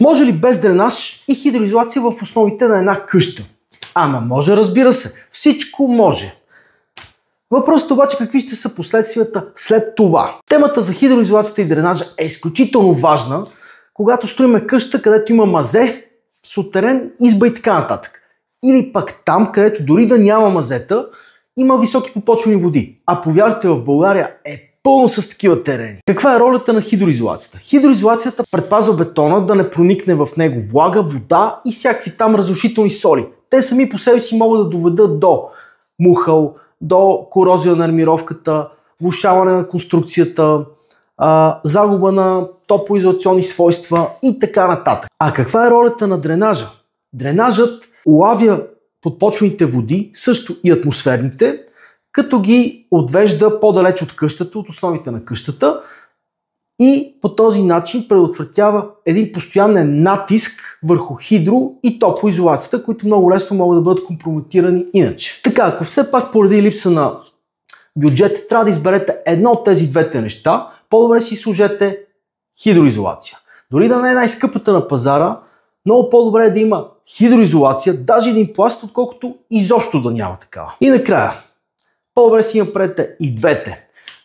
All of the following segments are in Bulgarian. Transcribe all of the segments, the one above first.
Може ли без дренаж и хидроизолация в основите на една къща? Ама може, разбира се. Всичко може. Въпросът обаче какви ще са последствията след това. Темата за хидроизолацията и дренажа е изключително важна, когато строиме къща, където има мазе, сутерен, изба и така нататък. Или пък там, където дори да няма мазета, има високи подпочвени води. А повярвайте, в България е пълно с такива терени. Каква е ролята на хидроизолацията? Хидроизолацията предпазва бетона да не проникне в него влага, вода и всякакви там разрушителни соли. Те сами по себе си могат да доведат до мухъл, до корозия на армировката, влошаване на конструкцията, загуба на топлоизолационни свойства и така нататък. А каква е ролята на дренажа? Дренажът улавя подпочвените води, също и атмосферните, като ги отвежда по-далеч от къщата, от основите на къщата и по този начин предотвратява един постоянен натиск върху хидро- и топлоизолацията, които много лесно могат да бъдат компрометирани иначе. Така, ако все пак поради липса на бюджет трябва да изберете едно от тези двете неща, по-добре си сложете хидроизолация. Дори да не е най-скъпата на пазара, много по-добре е да има хидроизолация, даже един пласт, отколкото изобщо да няма такава. И накрая, по-добре си направете и двете.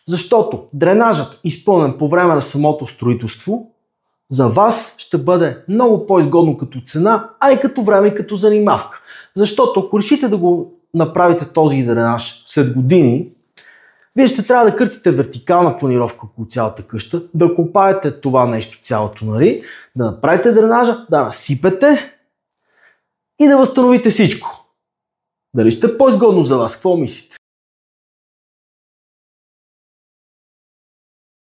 Защото дренажът, изпълнен по време на самото строителство, за вас ще бъде много по-изгодно като цена, а и като време и като занимавка. Защото ако решите да го направите този дренаж след години, вие ще трябва да къртите вертикална планировка около цялата къща, да копаете това нещо цялото, нали, да направите дренажа, да насипете и да възстановите всичко. Дали ще е по-изгодно за вас? Какво мислите?